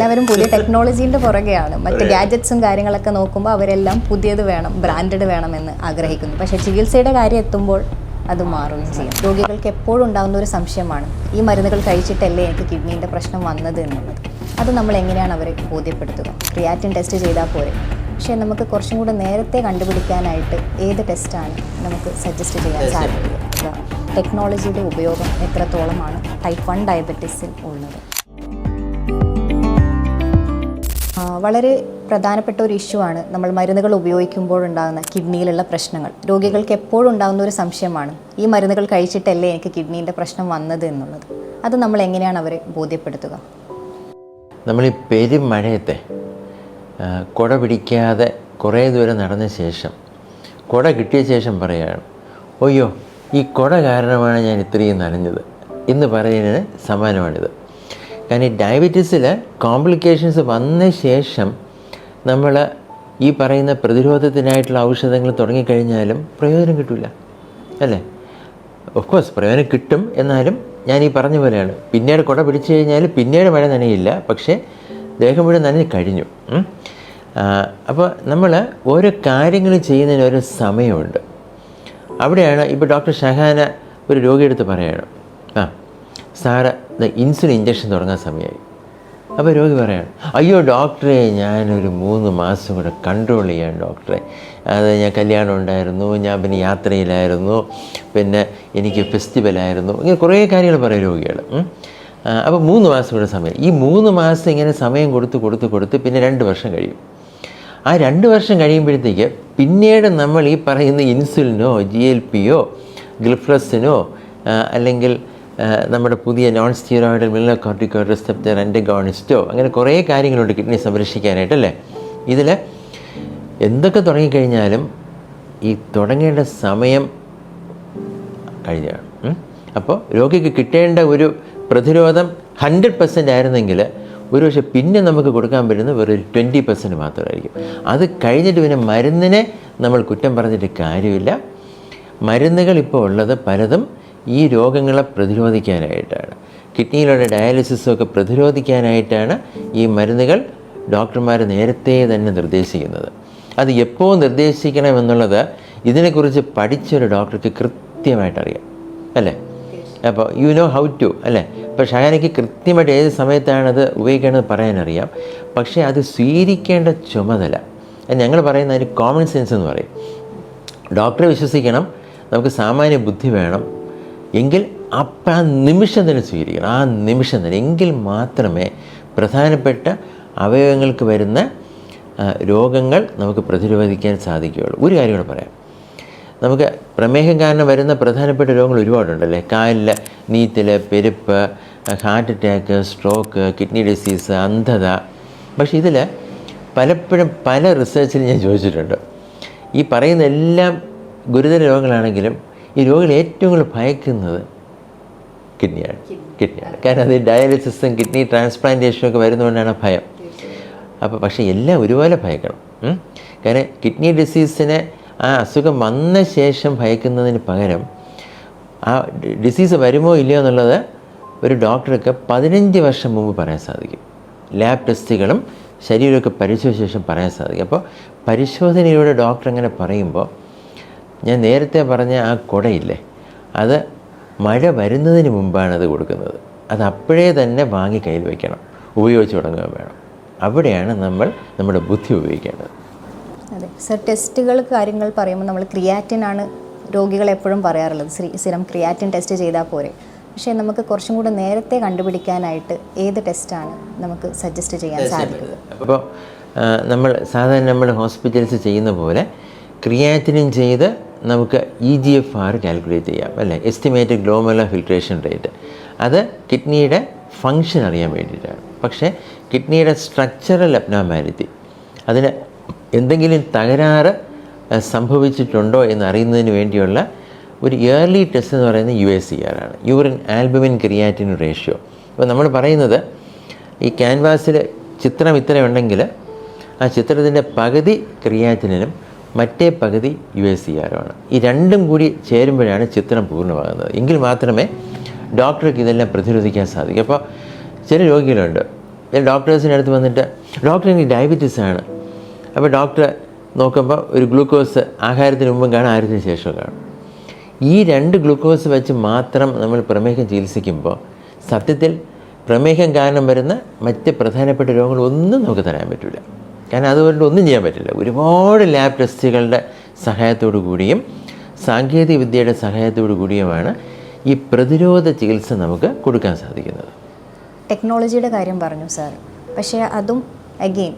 എല്ലാവരും പുതിയ ടെക്നോളജീൻ്റെ പുറകെയാണ്. മറ്റ് ഗാഡ്ജറ്റ്സും കാര്യങ്ങളൊക്കെ നോക്കുമ്പോൾ അവരെല്ലാം പുതിയത് വേണം, ബ്രാൻഡഡ് വേണമെന്ന് ആഗ്രഹിക്കുന്നു. പക്ഷേ ചികിത്സയുടെ കാര്യം എത്തുമ്പോൾ അത് മാറുകയും ചെയ്യും. രോഗികൾക്ക് എപ്പോഴും ഉണ്ടാകുന്ന ഒരു സംശയമാണ്, ഈ മരുന്നുകൾ കഴിച്ചിട്ടല്ലേ എനിക്ക് കിഡ്നീൻ്റെ പ്രശ്നം വന്നത് എന്നുള്ളത്. അത് നമ്മൾ എങ്ങനെയാണ് അവരെ ബോധ്യപ്പെടുത്തുക? ക്രിയാറ്റിൻ ടെസ്റ്റ് ചെയ്താൽ പോരെ. പക്ഷേ നമുക്ക് കുറച്ചും കൂടെ നേരത്തെ കണ്ടുപിടിക്കാനായിട്ട് ഏത് ടെസ്റ്റാണ് നമുക്ക് സജസ്റ്റ് ചെയ്യാൻ സാധിക്കുക? ടെക്നോളജിയുടെ ഉപയോഗം എത്രത്തോളമാണ് ടൈപ്പ് 1 ഡയബറ്റീസിൽ ഉള്ളത്? വളരെ പ്രധാനപ്പെട്ട ഒരു ഇഷ്യൂ ആണ് നമ്മൾ മരുന്നുകൾ ഉപയോഗിക്കുമ്പോഴുണ്ടാകുന്ന കിഡ്നിയിലുള്ള പ്രശ്നങ്ങൾ. രോഗികൾക്ക് എപ്പോഴും ഉണ്ടാകുന്ന ഒരു സംശയമാണ്, ഈ മരുന്നുകൾ കഴിച്ചിട്ടല്ലേ എനിക്ക് കിഡ്നീൻ്റെ പ്രശ്നം വന്നത് എന്നുള്ളത്. അത് നമ്മൾ എങ്ങനെയാണ് അവരെ ബോധ്യപ്പെടുത്തുക? നമ്മൾ ഈ പെരുമഴയത്തെ കുട പിടിക്കാതെ കുറേ ദൂരം നടന്ന ശേഷം കുട കിട്ടിയ ശേഷം പറയുകയാണ്, അയ്യോ ഈ കുട കാരണമാണ് ഞാൻ ഇത്രയും നനഞ്ഞത് എന്ന് പറയുന്നതിന് സമാനമാണിത്. കാരണം ഈ ഡയബറ്റീസിൽ കോംപ്ലിക്കേഷൻസ് വന്ന ശേഷം നമ്മൾ ഈ പറയുന്ന പ്രതിരോധത്തിനായിട്ടുള്ള ഔഷധങ്ങൾ തുടങ്ങിക്കഴിഞ്ഞാലും പ്രയോജനം കിട്ടില്ല അല്ലേ? ഓഫ് കോഴ്സ് പ്രയോജനം കിട്ടും, എന്നാലും ഞാൻ ഈ പറഞ്ഞ പോലെയാണ്, പിന്നീട് കുട പിടിച്ചു കഴിഞ്ഞാൽ പിന്നീട് മഴ നനയില്ല, പക്ഷേ ദേഹം മുഴുവൻ നനഞ്ഞ് കഴിഞ്ഞു. അപ്പോൾ നമ്മൾ ഓരോ കാര്യങ്ങൾ ചെയ്യുന്നതിന് ഓരോ സമയമുണ്ട്. അവിടെയാണ് ഇപ്പോൾ ഡോക്ടർ ഷഹാന ഒരു രോഗിയെടുത്ത് പറയുകയാണ്, സാറ് ഇൻസുലിൻ ഇഞ്ചക്ഷൻ തുടങ്ങാൻ സമയമായി. അപ്പോൾ രോഗി പറയാണ്, അയ്യോ ഡോക്ടറെ ഞാനൊരു 3 മാസം കൂടെ കൺട്രോൾ ചെയ്യാൻ ഡോക്ടറെ, അത് ഞാൻ കല്യാണം ഉണ്ടായിരുന്നു, ഞാൻ പിന്നെ യാത്രയിലായിരുന്നു, പിന്നെ എനിക്ക് ഫെസ്റ്റിവലായിരുന്നു, ഇങ്ങനെ കുറേ കാര്യങ്ങൾ പറയും രോഗികൾ. അപ്പോൾ 3 മാസം കൂടെ സമയം. ഈ 3 മാസം ഇങ്ങനെ സമയം കൊടുത്ത് പിന്നെ 2 വർഷം കഴിയും. ആ 2 വർഷം കഴിയുമ്പോഴത്തേക്ക് പിന്നീട് നമ്മൾ ഈ പറയുന്ന ഇൻസുലിനോ GLP-യോ ഗ്ലിഫ്ലസിനോ അല്ലെങ്കിൽ നമ്മുടെ പുതിയ നോൺ സ്റ്റീറോയിഡൽ മെലിനോകോർട്ടിക്കോയിഡ് റിസപ്റ്റർ ആൻറ്റഗോണിസ്റ്റോ അങ്ങനെ കുറേ കാര്യങ്ങളുണ്ട് കിഡ്നി സംരക്ഷിക്കാനായിട്ടല്ലേ. ഇതിൽ എന്തൊക്കെ തുടങ്ങിക്കഴിഞ്ഞാലും ഈ തുടങ്ങേണ്ട സമയം കഴിഞ്ഞാണ്. അപ്പോൾ രോഗിക്ക് കിട്ടേണ്ട ഒരു പ്രതിരോധം 100% ആയിരുന്നെങ്കിൽ ഒരുപക്ഷെ പിന്നെ നമുക്ക് കൊടുക്കാൻ പറ്റുന്നത് വെറൊരു 20% മാത്രമായിരിക്കും. അത് കഴിഞ്ഞിട്ട് പിന്നെ മരുന്നിനെ നമ്മൾ കുറ്റം പറഞ്ഞിട്ട് കാര്യമില്ല. മരുന്നുകൾ ഇപ്പോൾ ഉള്ളത് പലതും ഈ രോഗങ്ങളെ പ്രതിരോധിക്കാനായിട്ടാണ്, കിഡ്നിയിലുള്ള ഡയാലിസിസൊക്കെ പ്രതിരോധിക്കാനായിട്ടാണ് ഈ മരുന്നുകൾ ഡോക്ടർമാർ നേരത്തെ തന്നെ നിർദ്ദേശിക്കുന്നത്. അത് എപ്പോൾ നിർദ്ദേശിക്കണമെന്നുള്ളത് ഇതിനെക്കുറിച്ച് പഠിച്ചൊരു ഡോക്ടർക്ക് കൃത്യമായിട്ടറിയാം അല്ലേ? അപ്പോൾ യു നോ ഹൗ ടു അല്ലേ? ഇപ്പോൾ ഷഹാനയ്ക്ക് കൃത്യമായിട്ട് ഏത് സമയത്താണത് ഉപയോഗിക്കേണ്ടത് പറയാനറിയാം. പക്ഷേ അത് സ്വീകരിക്കേണ്ട ചുമതല ഞങ്ങൾ പറയുന്ന അതിന് കോമൺ സെൻസ് എന്ന് പറയും. ഡോക്ടറെ വിശ്വസിക്കണം, നമുക്ക് സാമാന്യ ബുദ്ധി വേണം, എങ്കിൽ അപ്പം ആ നിമിഷം തന്നെ സ്വീകരിക്കണം. ആ നിമിഷം തന്നെ എങ്കിൽ മാത്രമേ പ്രധാനപ്പെട്ട അവയവങ്ങൾക്ക് വരുന്ന രോഗങ്ങൾ നമുക്ക് പ്രതിരോധിക്കാൻ സാധിക്കുകയുള്ളൂ. ഒരു കാര്യം കൂടെ പറയാം, നമുക്ക് പ്രമേഹം കാരണം വരുന്ന പ്രധാനപ്പെട്ട രോഗങ്ങൾ ഒരുപാടുണ്ടല്ലേ. കാലിൽ നീറ്റൽ, പെരുപ്പ്, heart attack, stroke, kidney disease, അന്ധത. പക്ഷേ ഇതിൽ പലപ്പോഴും പല റിസർച്ചിൽ ഞാൻ ചോദിച്ചിട്ടുണ്ട്, ഈ പറയുന്ന എല്ലാം ഗുരുതര രോഗങ്ങളാണെങ്കിലും ഈ രോഗികൾ ഏറ്റവും കൂടുതൽ ഭയക്കുന്നത് കിഡ്നിയാണ്. കാരണം അത് ഡയാലിസിസും കിഡ്നി ട്രാൻസ്പ്ലാന്റേഷനും ഒക്കെ വരുന്നതുകൊണ്ടാണ് ഭയം. അപ്പോൾ പക്ഷേ എല്ലാം ഒരുപോലെ ഭയക്കണം. കാരണം കിഡ്നി ഡിസീസിനെ ആ അസുഖം വന്ന ശേഷം ഭയക്കുന്നതിന് പകരം ആ ഡിസീസ് വരുമോ ഇല്ലയോ എന്നുള്ളത് ഒരു ഡോക്ടർക്ക് 15 വർഷം മുമ്പ് പറയാൻ സാധിക്കും. ലാബ് ടെസ്റ്റുകളും ശരീരമൊക്കെ പരിശോധിച്ച ശേഷം പറയാൻ സാധിക്കും. അപ്പോൾ പരിശോധനയിലൂടെ ഡോക്ടർ അങ്ങനെ പറയുമ്പോൾ, ഞാൻ നേരത്തെ പറഞ്ഞ ആ കുടയില്ലേ, അത് മഴ വരുന്നതിന് മുമ്പാണ് അത് കൊടുക്കുന്നത്. അത് അപ്പോഴേ തന്നെ വാങ്ങി കയ്യിൽ വയ്ക്കണം, ഉപയോഗിച്ച് തുടങ്ങുക വേണം. അവിടെയാണ് നമ്മൾ നമ്മുടെ ബുദ്ധി ഉപയോഗിക്കേണ്ടത്. അതെ സർ, ടെസ്റ്റുകൾ കാര്യങ്ങൾ പറയുമ്പോൾ നമ്മൾ ക്രിയാറ്റിനാണ് രോഗികൾ എപ്പോഴും പറയാറുള്ളത്, സ്ഥിരം ക്രിയാറ്റിൻ ടെസ്റ്റ് ചെയ്താൽ പോരെ. പക്ഷേ നമുക്ക് കുറച്ചും കൂടെ നേരത്തെ കണ്ടുപിടിക്കാനായിട്ട് ഏത് ടെസ്റ്റാണ് നമുക്ക് സജസ്റ്റ് ചെയ്യാൻ സാധിക്കുന്നത്? അപ്പോൾ നമ്മൾ ഹോസ്പിറ്റൽസ് ചെയ്യുന്ന പോലെ ക്രിയാറ്റിനും ചെയ്ത് നമുക്ക് EGFR കാൽക്കുലേറ്റ് ചെയ്യാം അല്ലേ, എസ്റ്റിമേറ്റഡ് ഗ്ലോമെറുലർ ഫിൽട്രേഷൻ റേറ്റ്. അത് കിഡ്നിയുടെ ഫങ്ഷൻ അറിയാൻ വേണ്ടിയിട്ടാണ്. പക്ഷേ കിഡ്നിയുടെ സ്ട്രക്ചറൽ അബ്നോർമാലിറ്റി, അതിന് എന്തെങ്കിലും തകരാറ് സംഭവിച്ചിട്ടുണ്ടോ എന്നറിയുന്നതിന് വേണ്ടിയുള്ള ഒരു ഇയർലി ടെസ്റ്റ് എന്ന് പറയുന്നത് UACR ആണ്, യൂറിൻ ആൽബുമിൻ ക്രിയാറ്റിൻ റേഷ്യോ. അപ്പോൾ നമ്മൾ പറയുന്നത് ഈ ക്യാൻവാസിൽ ചിത്രം ഇത്ര ഉണ്ടെങ്കിൽ ആ ചിത്രത്തിൻ്റെ പകുതി ക്രിയാറ്റിനും മറ്റേ പകുതി UACR-ആണ്. ഈ രണ്ടും കൂടി ചേരുമ്പോഴാണ് ചിത്രം പൂർണ്ണമാകുന്നത്. എങ്കിൽ മാത്രമേ ഡോക്ടർക്ക് ഇതെല്ലാം പ്രതിരോധിക്കാൻ സാധിക്കും. അപ്പോൾ ചില രോഗികളുണ്ട് ഡോക്ടേഴ്സിൻ്റെ അടുത്ത് വന്നിട്ട് ഡോക്ടർ എനിക്ക് ഡയബറ്റീസ് ആണ്. അപ്പോൾ ഡോക്ടർ നോക്കുമ്പോൾ ഒരു ഗ്ലൂക്കോസ് ആഹാരത്തിന് മുമ്പും കാണും, ആഹാരത്തിന് ശേഷവും കാണും. ഈ 2 ഗ്ലൂക്കോസ് വെച്ച് മാത്രം നമ്മൾ പ്രമേഹം ചികിത്സിക്കുമ്പോൾ സത്യത്തിൽ പ്രമേഹം കാരണം വരുന്ന മറ്റ് പ്രധാനപ്പെട്ട രോഗങ്ങളൊന്നും നമുക്ക് തരാൻ പറ്റില്ല. കാരണം അതുകൊണ്ട് ഒന്നും ചെയ്യാൻ പറ്റില്ല. ഒരുപാട് ലാബ് ടെസ്റ്റുകളുടെ സഹായത്തോടു കൂടിയും സാങ്കേതിക വിദ്യയുടെ സഹായത്തോടു കൂടിയുമാണ് ഈ പ്രതിരോധ ചികിത്സ നമുക്ക് കൊടുക്കാൻ സാധിക്കുന്നത്. ടെക്നോളജിയുടെ കാര്യം പറഞ്ഞു സാർ. പക്ഷേ അതും അഗെയിൻ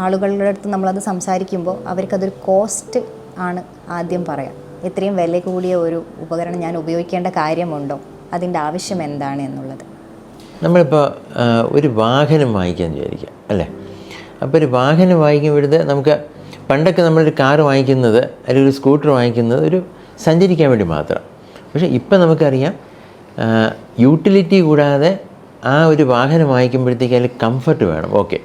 ആളുകളുടെ അടുത്ത് നമ്മളത് സംസാരിക്കുമ്പോൾ അവർക്കതൊരു കോസ്റ്റ് ആണ് ആദ്യം പറയാം. ഇത്രയും വില കൂടിയ ഒരു ഉപകരണം ഞാൻ ഉപയോഗിക്കേണ്ട കാര്യമുണ്ടോ, അതിൻ്റെ ആവശ്യം എന്താണ് എന്നുള്ളത്. നമ്മളിപ്പോൾ ഒരു വാഹനം വാങ്ങിക്കാൻ വിചാരിക്കുക അല്ലേ. അപ്പോൾ ഒരു വാഹനം വാങ്ങിക്കുമ്പോഴത് നമുക്ക് പണ്ടൊക്കെ നമ്മളൊരു കാർ വാങ്ങിക്കുന്നത് അല്ലെങ്കിൽ ഒരു സ്കൂട്ടർ വാങ്ങിക്കുന്നത് ഒരു സഞ്ചരിക്കാൻ വേണ്ടി മാത്രം. പക്ഷേ ഇപ്പം നമുക്കറിയാം യൂട്ടിലിറ്റി കൂടാതെ ആ ഒരു വാഹനം വാങ്ങിക്കുമ്പോഴത്തേക്ക് അതിൽ കംഫർട്ട് വേണം. ഓക്കെ,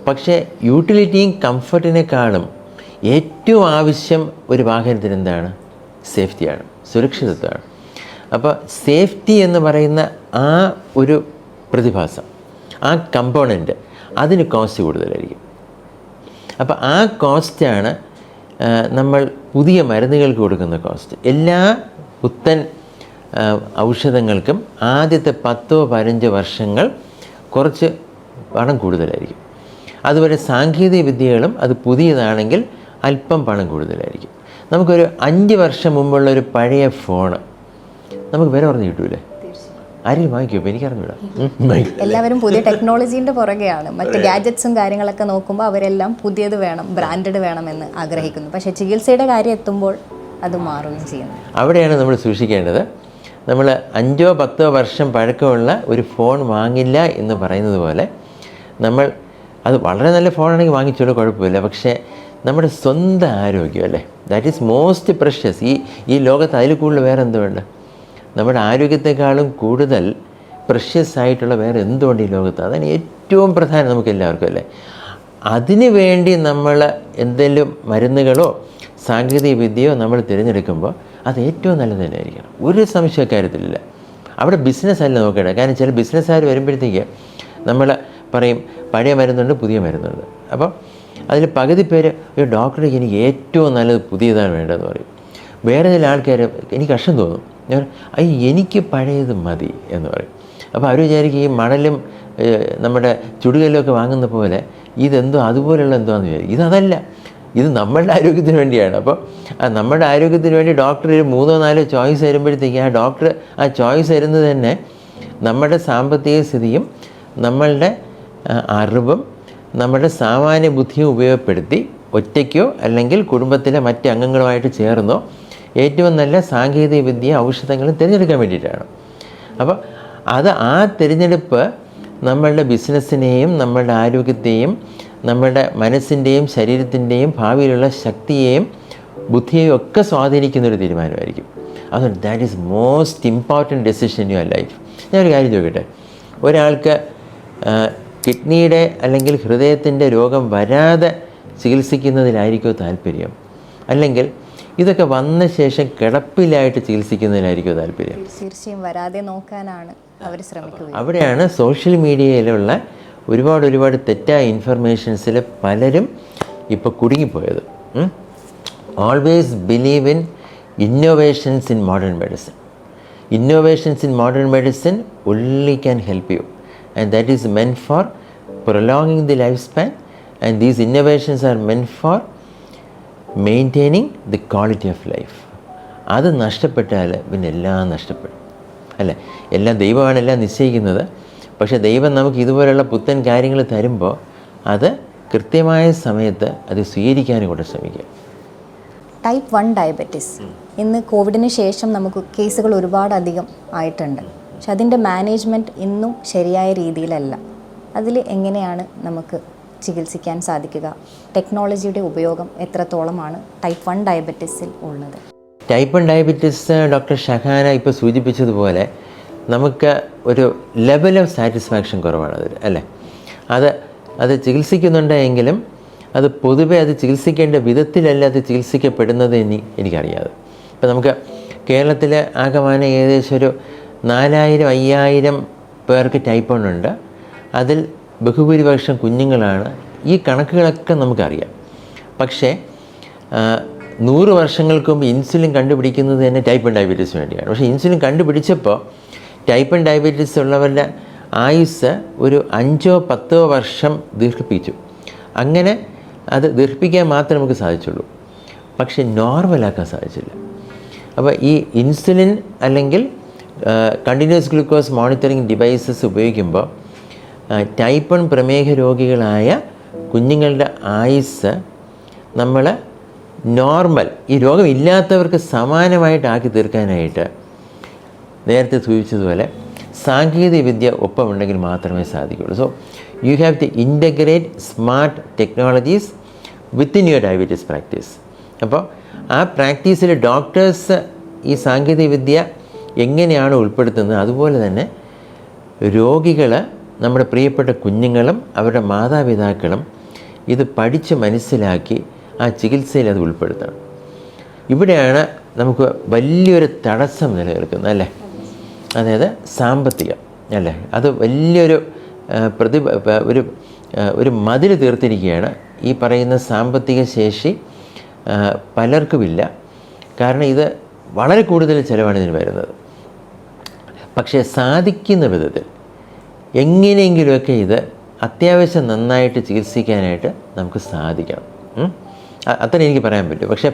പക്ഷേ യൂട്ടിലിറ്റിയും കംഫർട്ടിനേക്കാളും ഏറ്റവും ആവശ്യം ഒരു വാഹനത്തിന് എന്താണ്? സേഫ്റ്റിയാണ്, സുരക്ഷിതത്വമാണ്. അപ്പോൾ സേഫ്റ്റി എന്ന് പറയുന്ന ആ ഒരു പ്രതിഭാസം, ആ കമ്പോണൻറ്റ്, അതിന് കോസ്റ്റ് കൂടുതലായിരിക്കും. അപ്പോൾ ആ കോസ്റ്റാണ് നമ്മൾ പുതിയ മരുന്നുകൾക്ക് കൊടുക്കുന്ന കോസ്റ്റ്. എല്ലാ പുത്തൻ ഔഷധങ്ങൾക്കും ആദ്യത്തെ 10-15 വർഷങ്ങൾ കുറച്ച് പണം കൂടുതലായിരിക്കും. അതുപോലെ സാങ്കേതിക വിദ്യകളും അത് പുതിയതാണെങ്കിൽ അല്പം പണം കൂടുതലായിരിക്കും. നമുക്കൊരു 5 വർഷം മുമ്പുള്ള ഒരു പഴയ ഫോണ് നമുക്ക് വില പറഞ്ഞ് കിട്ടൂലേ? ആരെങ്കിലും വാങ്ങിക്കുമോ? ഇപ്പോൾ എനിക്കറിഞ്ഞൂടാ. എല്ലാവരും പുതിയ ടെക്നോളജീൻ്റെ പുറകെയാണ്. മറ്റ് ഗാഡ്ജറ്റ്സും കാര്യങ്ങളൊക്കെ നോക്കുമ്പോൾ അവരെല്ലാം പുതിയത് വേണം, ബ്രാൻഡഡ് വേണമെന്ന് ആഗ്രഹിക്കുന്നു. പക്ഷേ ചികിത്സയുടെ കാര്യം എത്തുമ്പോൾ അത് മാറുകയും ചെയ്യുന്നു. അവിടെയാണ് നമ്മൾ സൂക്ഷിക്കേണ്ടത്. നമ്മൾ 5-10 വർഷം പഴക്കമുള്ള ഒരു ഫോൺ വാങ്ങില്ല എന്ന് പറയുന്നത് പോലെ നമ്മൾ അത് വളരെ നല്ല ഫോണാണെങ്കിൽ വാങ്ങിച്ചോളൂ, കുഴപ്പമില്ല. പക്ഷേ നമ്മുടെ സ്വന്തം ആരോഗ്യം അല്ലേ, ദാറ്റ് ഈസ് മോസ്റ്റ് പ്രഷ്യസ്. ഈ ലോകത്ത് അതിൽ കൂടുതൽ വേറെ എന്തുകൊണ്ട്? നമ്മുടെ ആരോഗ്യത്തെക്കാളും കൂടുതൽ പ്രഷ്യസ് ആയിട്ടുള്ള വേറെ എന്തുകൊണ്ട് ഈ ലോകത്ത്? അതാണ് ഏറ്റവും പ്രധാനം നമുക്ക് എല്ലാവർക്കും അല്ലേ. അതിനു വേണ്ടി നമ്മൾ എന്തെങ്കിലും മരുന്നുകളോ സാങ്കേതിക വിദ്യയോ നമ്മൾ തിരഞ്ഞെടുക്കുമ്പോൾ അത് ഏറ്റവും നല്ലത് തന്നെ ആയിരിക്കണം, ഒരു സംശയക്കാര്യത്തിലില്ല. അവിടെ ബിസിനസ്സല്ല നോക്കേണ്ടത്. കാരണം ചില ബിസിനസ്സുകാർ വരുമ്പോഴത്തേക്ക് നമ്മൾ പറയും പഴയ മരുന്നുണ്ട്, പുതിയ മരുന്നുണ്ട്. അപ്പോൾ അതിൽ പകുതി പേര് ഒരു ഡോക്ടറെ എനിക്ക് ഏറ്റവും നല്ലത് പുതിയതാണ് വേണ്ടതെന്ന് പറയും. വേറെ ചില ആൾക്കാർ എനിക്ക് കഷ്ടം തോന്നും, എനിക്ക് പഴയത് മതി എന്ന് പറയും. അപ്പോൾ അവർ വിചാരിക്കും ഈ മണലും നമ്മുടെ ചുടുകല്ലൊക്കെ വാങ്ങുന്ന പോലെ ഇതെന്തോ അതുപോലെയുള്ള എന്തോന്ന് വിചാരിക്കും. ഇതല്ല, ഇത് നമ്മളുടെ ആരോഗ്യത്തിന് വേണ്ടിയാണ്. അപ്പോൾ നമ്മുടെ ആരോഗ്യത്തിന് വേണ്ടി ഡോക്ടർ ഒരു 3-4 ചോയ്സ് തരുമ്പോഴത്തേക്ക് ആ ഡോക്ടർ ആ ചോയ്സ് തരുന്നത് തന്നെ നമ്മുടെ സാമ്പത്തിക സ്ഥിതിയും നമ്മളുടെ അറിവും നമ്മുടെ സാമാന്യ ബുദ്ധിയും ഉപയോഗപ്പെടുത്തി ഒറ്റയ്ക്കോ അല്ലെങ്കിൽ കുടുംബത്തിലെ മറ്റ് അംഗങ്ങളുമായിട്ട് ചേർന്നോ ഏറ്റവും നല്ല സാങ്കേതിക വിദ്യ ഔഷധങ്ങളും തിരഞ്ഞെടുക്കാൻ വേണ്ടിയിട്ടാണ്. അപ്പോൾ ആ തിരഞ്ഞെടുപ്പ് നമ്മളുടെ ബിസിനസ്സിനെയും നമ്മളുടെ ആരോഗ്യത്തെയും നമ്മളുടെ മനസ്സിൻ്റെയും ശരീരത്തിൻ്റെയും ഭാവിയിലുള്ള ശക്തിയെയും ബുദ്ധിയെയും ഒക്കെ സ്വാധീനിക്കുന്നൊരു തീരുമാനമായിരിക്കും. അതുകൊണ്ട് that is most important decision in your life. ഞാനൊരു കാര്യം ചോദിക്കട്ടെ, ഒരാൾക്ക് കിഡ്നിയുടെ അല്ലെങ്കിൽ ഹൃദയത്തിൻ്റെ രോഗം വരാതെ ചികിത്സിക്കുന്നതിലായിരിക്കുമോ താല്പര്യം, അല്ലെങ്കിൽ ഇതൊക്കെ വന്ന ശേഷം കിടപ്പിലായിട്ട് ചികിത്സിക്കുന്നതിനായിരിക്കും താല്പര്യം? തീർച്ചയായും വരാതെ നോക്കാനാണ് അവർ ശ്രമിക്കുക. അവിടെയാണ് സോഷ്യൽ മീഡിയയിലുള്ള ഒരുപാട് തെറ്റായ ഇൻഫർമേഷൻസിൽ പലരും ഇപ്പോൾ കുടുങ്ങിപ്പോയത്. Always believe in innovations in modern medicine. Innovations in modern medicine only can help you, and that is meant for prolonging the lifespan, and these innovations are meant for maintaining the quality of life. അത് നഷ്ടപ്പെട്ടാൽ പിന്നെ എല്ലാം നഷ്ടപ്പെടും അല്ലേ. എല്ലാം ദൈവമാണ് എല്ലാം നിശ്ചയിക്കുന്നത്. പക്ഷേ ദൈവം നമുക്ക് ഇതുപോലെയുള്ള പുത്തൻ കാര്യങ്ങൾ തരുമ്പോൾ അത് കൃത്യമായ സമയത്ത് അത് സ്വീകരിക്കാനും കൂടെ ശ്രമിക്കുക. ടൈപ്പ് 1 ഡയബറ്റീസ് ഇന്ന് കോവിഡിന് ശേഷം നമുക്ക് കേസുകൾ ഒരുപാടധികം ആയിട്ടുണ്ട്. പക്ഷെ അതിൻ്റെ മാനേജ്മെൻറ്റ് ഇന്നും ശരിയായ രീതിയിലല്ല. അതിൽ എങ്ങനെയാണ് നമുക്ക് ചികിത്സിക്കാൻ സാധിക്കുക? ടെക്നോളജിയുടെ ഉപയോഗം എത്രത്തോളമാണ് ടൈപ്പ് 1 ഡയബറ്റീസിൽ ഉള്ളത്? ടൈപ്പ് 1 ഡയബറ്റീസ് ഡോക്ടർ ഷഹാന ഇപ്പോൾ സൂചിപ്പിച്ചതുപോലെ നമുക്ക് ഒരു ലെവൽ ഓഫ് സാറ്റിസ്ഫാക്ഷൻ കുറവാണ് അതിൽ അല്ലേ. അത് ചികിത്സിക്കുന്നുണ്ടെങ്കിലും അത് പൊതുവെ അത് ചികിത്സിക്കേണ്ട വിധത്തിലല്ല അത് ചികിത്സിക്കപ്പെടുന്നത് എനിക്കറിയാതെ. ഇപ്പോൾ നമുക്ക് കേരളത്തിൽ ആകമാനം ഏകദേശം ഒരു 4000-5000 പേർക്ക് ടൈപ്പ് 1 ഉണ്ട്. അതിൽ ബഹുഭൂരിപക്ഷം കുഞ്ഞുങ്ങളാണ്. ഈ കണക്കുകളൊക്കെ നമുക്കറിയാം. പക്ഷേ 100 വർഷങ്ങൾക്ക് മുമ്പ് ഇൻസുലിൻ കണ്ടുപിടിക്കുന്നത് തന്നെ ടൈപ്പ് 1 ഡയബറ്റീസിന് വേണ്ടിയാണ്. പക്ഷേ ഇൻസുലിൻ കണ്ടുപിടിച്ചപ്പോൾ ടൈപ്പ് 1 ഡയബറ്റീസ് ഉള്ളവരുടെ ആയുസ് ഒരു 5-10 വർഷം ദീർഘിപ്പിച്ചു. അങ്ങനെ അത് ദീർഘിപ്പിക്കാൻ മാത്രമേ നമുക്ക് സാധിച്ചുള്ളൂ. പക്ഷേ നോർമലാക്കാൻ സാധിച്ചില്ല. അപ്പോൾ ഈ ഇൻസുലിൻ അല്ലെങ്കിൽ കണ്ടിന്യൂസ് ഗ്ലൂക്കോസ് മോണിറ്ററിംഗ് ഡിവൈസസ് ഉപയോഗിക്കുമ്പോൾ ടൈപ്പ് 1 പ്രമേഹ രോഗികളായ കുഞ്ഞുങ്ങളുടെ ആയുസ് നമ്മൾ നോർമൽ, ഈ രോഗമില്ലാത്തവർക്ക് സമാനമായിട്ട് ആക്കി തീർക്കാനായിട്ട് നേരത്തെ സൂചിപ്പിച്ചതുപോലെ സാങ്കേതിക വിദ്യ ഒപ്പമുണ്ടെങ്കിൽ മാത്രമേ സാധിക്കുകയുള്ളൂ. So you have to integrate smart technologies within your diabetes practice. അപ്പോൾ ആ പ്രാക്ടീസിൽ ഡോക്ടേഴ്സ് ഈ സാങ്കേതിക വിദ്യ എങ്ങനെയാണ് ഉൾപ്പെടുത്തുന്നത്, അതുപോലെ തന്നെ രോഗികൾ, നമ്മുടെ പ്രിയപ്പെട്ട കുഞ്ഞുങ്ങളും അവരുടെ മാതാപിതാക്കളും ഇത് പഠിച്ച് മനസ്സിലാക്കി ആ ചികിത്സയിൽ അത് ഉൾപ്പെടുത്തണം. ഇവിടെയാണ് നമുക്ക് വലിയൊരു തടസ്സം നിലനിൽക്കുന്നത്, അല്ലേ? അതായത് സാമ്പത്തികം, അല്ലേ? അത് വലിയൊരു ഒരു മതിൽ തീർത്തിരിക്കുകയാണ്. ഈ പറയുന്ന സാമ്പത്തിക ശേഷി പലർക്കുമില്ല. കാരണം ഇത് വളരെ കൂടുതൽ ചിലവാണ് ഇതിന് വരുന്നത്. പക്ഷേ സാധിക്കുന്ന വിധത്തിൽ എങ്ങനെയെങ്കിലുമൊക്കെ ഇത് അത്യാവശ്യം നന്നായിട്ട് ചികിത്സിക്കാനായിട്ട് നമുക്ക് സാധിക്കണം. അത്ര എനിക്ക് പറയാൻ പറ്റും. പക്ഷേ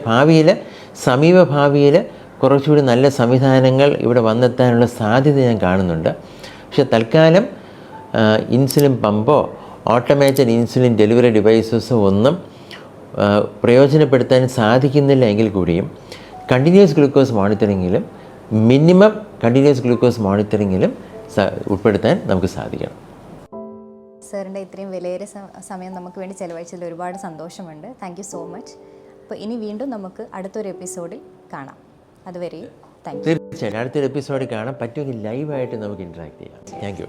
സമീപ ഭാവിയിൽ കുറച്ചുകൂടി നല്ല സംവിധാനങ്ങൾ ഇവിടെ വന്നെത്താനുള്ള സാധ്യത ഞാൻ കാണുന്നുണ്ട്. പക്ഷേ തൽക്കാലം ഇൻസുലിൻ പമ്പോ ഓട്ടോമാറ്റഡ് ഇൻസുലിൻ ഡെലിവറി ഡിവൈസസോ ഒന്നും പ്രയോജനപ്പെടുത്താൻ സാധിക്കുന്നില്ല എങ്കിൽ കൂടിയും കണ്ടിന്യൂസ് ഗ്ലൂക്കോസ് മോണിറ്ററിങ്ങിലും മിനിമം കണ്ടിന്യൂസ് ഗ്ലൂക്കോസ് മോണിറ്ററിങ്ങിലും ഉൾപ്പെടുത്താൻ നമുക്ക് സാധിക്കണം. സാറിൻ്റെ ഇത്രയും വിലയേറിയ സമയം നമുക്ക് വേണ്ടി ചെലവഴിച്ചതിൽ ഒരുപാട് സന്തോഷമുണ്ട്. Thank you so much. അപ്പോൾ ഇനി വീണ്ടും നമുക്ക് അടുത്തൊരു എപ്പിസോഡിൽ കാണാം. അതുവരെ താങ്ക് യു. തീർച്ചയായും അടുത്തൊരു എപ്പിസോഡിൽ കാണാം. പറ്റുമെങ്കിൽ ലൈവായിട്ട് നമുക്ക് ഇൻട്രാക്ട് ചെയ്യാം. Thank you.